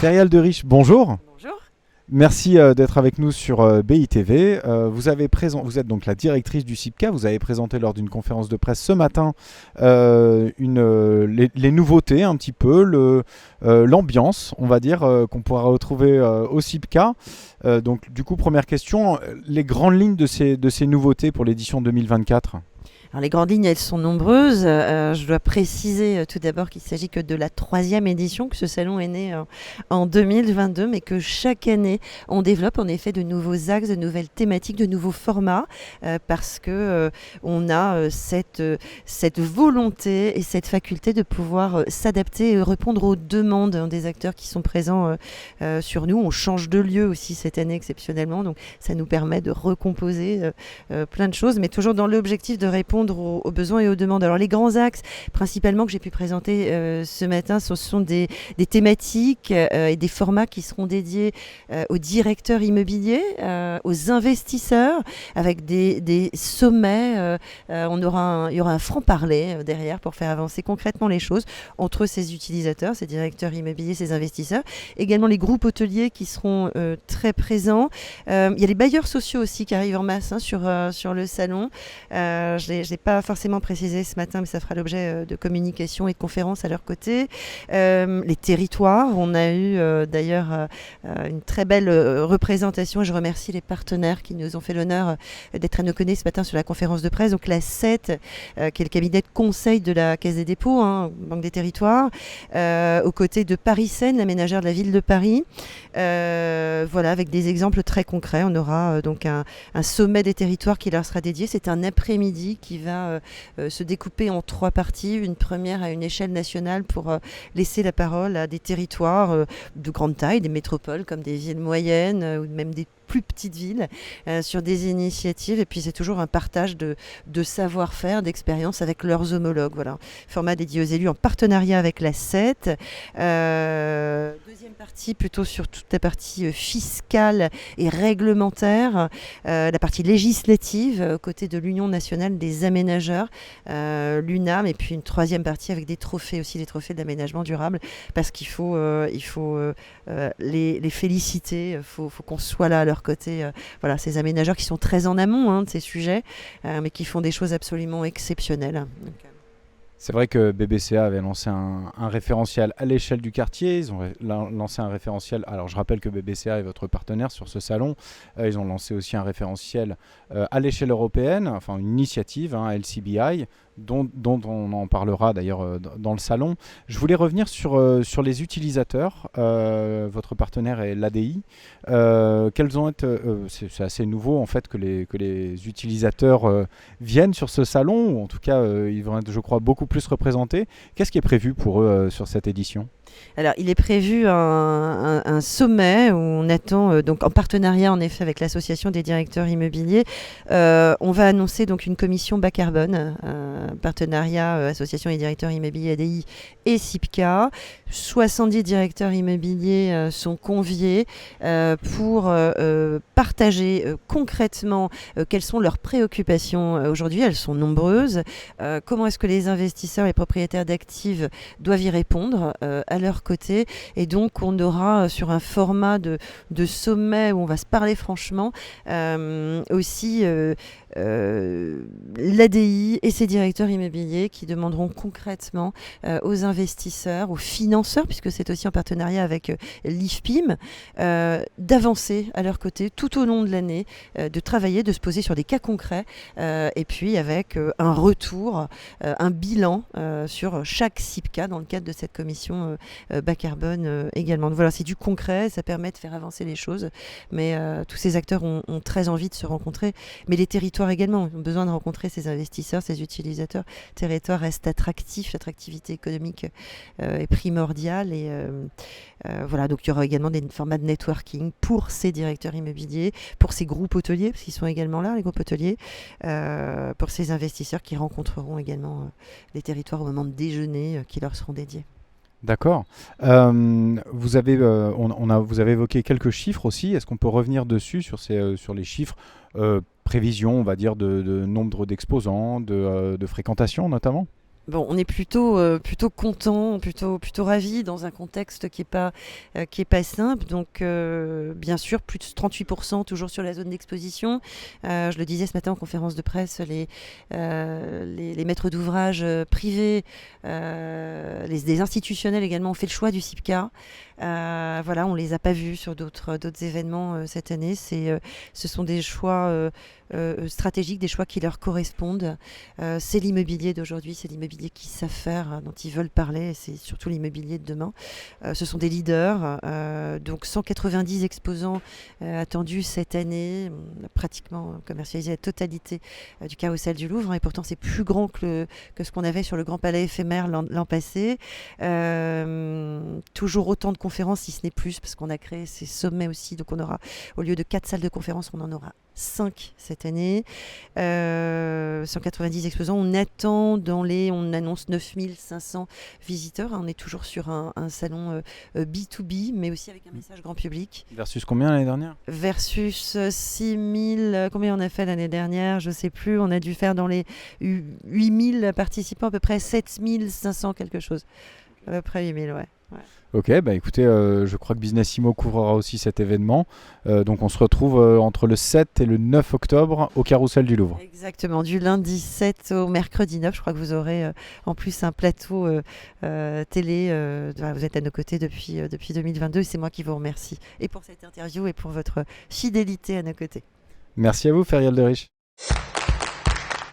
Ferial de Riche, bonjour. Bonjour. Merci d'être avec nous sur BITV. Vous êtes donc la directrice du CIPCA. Vous avez présenté lors d'une conférence de presse ce matin les nouveautés un petit peu, l'ambiance, on va dire, qu'on pourra retrouver au CIPCA. Donc du coup, première question, les grandes lignes de ces nouveautés pour l'édition 2024. Alors les grandes lignes, elles sont nombreuses. Je dois préciser tout d'abord qu'il s'agit que de la 3e édition, que ce salon est né en 2022, mais que chaque année, on développe en effet de nouveaux axes, de nouvelles thématiques, de nouveaux formats, parce que on a cette volonté et cette faculté de pouvoir s'adapter et répondre aux demandes des acteurs qui sont présents sur nous. On change de lieu aussi cette année exceptionnellement, donc ça nous permet de recomposer plein de choses, mais toujours dans l'objectif de répondre aux besoins et aux demandes. Alors les grands axes principalement que j'ai pu présenter ce matin, ce sont des thématiques et des formats qui seront dédiés aux directeurs immobiliers, aux investisseurs, avec des sommets. Il y aura un franc-parler derrière pour faire avancer concrètement les choses entre ces utilisateurs, ces directeurs immobiliers, ces investisseurs. Également les groupes hôteliers qui seront très présents. Il y a les bailleurs sociaux aussi qui arrivent en masse sur le salon. Je l'ai pas forcément précisé ce matin, mais ça fera l'objet de communication et de conférences à leur côté. Les territoires, on a eu d'ailleurs une très belle représentation et je remercie les partenaires qui nous ont fait l'honneur d'être à nos côtés ce matin sur la conférence de presse. Donc la CET, qui est le cabinet de conseil de la Caisse des dépôts, Banque des territoires, aux côtés de Paris Seine, l'aménageur de la ville de Paris. Voilà, avec des exemples très concrets. On aura donc un sommet des territoires qui leur sera dédié. C'est un après-midi qui va se découper en 3 parties. Une première à une échelle nationale pour laisser la parole à des territoires de grande taille, des métropoles comme des villes moyennes ou même des plus petites villes sur des initiatives, et puis c'est toujours un partage de savoir-faire, d'expérience avec leurs homologues. Voilà, format dédié aux élus en partenariat avec la CET. Deuxième partie plutôt sur toute la partie fiscale et réglementaire, la partie législative aux côtés de l'Union nationale des aménageurs, l'UNAM, et puis une 3e partie avec des trophées aussi, des trophées d'aménagement durable, parce qu'il faut les féliciter, il faut qu'on soit là à leur côté. Voilà, ces aménageurs qui sont très en amont de ces sujets, mais qui font des choses absolument exceptionnelles. Donc, C'est vrai que BBCA avait lancé un référentiel à l'échelle du quartier. Ils ont lancé un référentiel. Alors, je rappelle que BBCA est votre partenaire sur ce salon. Ils ont lancé aussi un référentiel à l'échelle européenne, enfin une initiative, LCBI, dont on en parlera d'ailleurs dans le salon. Je voulais revenir sur les utilisateurs. Votre partenaire est l'ADI. Quels ont été, c'est assez nouveau en fait que les utilisateurs viennent sur ce salon, ou en tout cas ils vont être, je crois, beaucoup plus représentés. Qu'est-ce qui est prévu pour eux sur cette édition ? Alors, il est prévu un sommet où on attend, donc en partenariat en effet avec l'association des directeurs immobiliers, on va annoncer donc une commission bas carbone, partenariat association des directeurs immobiliers ADI et CIPCA. 70 directeurs immobiliers sont conviés pour partager concrètement quelles sont leurs préoccupations aujourd'hui. Elles sont nombreuses. Comment est-ce que les investisseurs et propriétaires d'actifs doivent y répondre à leur côté, et donc on aura sur un format de sommet où on va se parler franchement aussi l'ADI et ses directeurs immobiliers qui demanderont concrètement aux investisseurs, aux financeurs, puisque c'est aussi en partenariat avec l'IFPIM, d'avancer à leur côté tout au long de l'année, de travailler, de se poser sur des cas concrets, et puis avec un retour, un bilan sur chaque CIPCA dans le cadre de cette commission bas carbone également. Donc voilà, c'est du concret, ça permet de faire avancer les choses, mais tous ces acteurs ont très envie de se rencontrer, mais les territoires également ont besoin de rencontrer ces investisseurs, ces utilisateurs. Le territoire reste attractif, l'attractivité économique est primordiale, et voilà, donc il y aura également des formats de networking pour ces directeurs immobiliers, pour ces groupes hôteliers, parce qu'ils sont également là, les groupes hôteliers, pour ces investisseurs qui rencontreront également les territoires au moment de déjeuner qui leur seront dédiés. D'accord. Vous avez évoqué quelques chiffres aussi. Est-ce qu'on peut revenir dessus sur les chiffres, prévisions, on va dire, de nombre d'exposants, de fréquentation notamment ? Bon, on est plutôt content, plutôt ravi dans un contexte qui est pas simple. Donc, bien sûr, plus de 38% toujours sur la zone d'exposition. Je le disais ce matin en conférence de presse, les maîtres d'ouvrage privés, les institutionnels également ont fait le choix du CIPCA. Voilà, on les a pas vus sur d'autres événements cette année. Ce sont des choix stratégiques, des choix qui leur correspondent. C'est l'immobilier d'aujourd'hui, c'est l'immobilier qu'ils savent faire, dont ils veulent parler, et c'est surtout l'immobilier de demain. Ce sont des leaders, donc 190 exposants attendus cette année. On a pratiquement commercialisé la totalité du carrousel du Louvre, et pourtant c'est plus grand que ce qu'on avait sur le Grand Palais éphémère l'an passé. Toujours autant de conférences, si ce n'est plus, parce qu'on a créé ces sommets aussi, donc on aura, au lieu de 4 salles de conférences, on en aura 5 cette année. 190 exposants. On annonce 9500 visiteurs. On est toujours sur un salon B2B, mais aussi avec un message grand public. Versus combien l'année dernière? Versus 6000, combien on a fait l'année dernière? Je ne sais plus. On a dû faire dans les 8000 participants, à peu près 7500 quelque chose. À peu près 8000, ouais. Ok, bah écoutez, je crois que Business Immo couvrira aussi cet événement. Donc on se retrouve entre le 7 et le 9 octobre au Carrousel du Louvre. Exactement, du lundi 7 au mercredi 9. Je crois que vous aurez en plus un plateau télé. Vous êtes à nos côtés depuis 2022 et c'est moi qui vous remercie. Et pour cette interview et pour votre fidélité à nos côtés. Merci à vous, Ferial de Riche.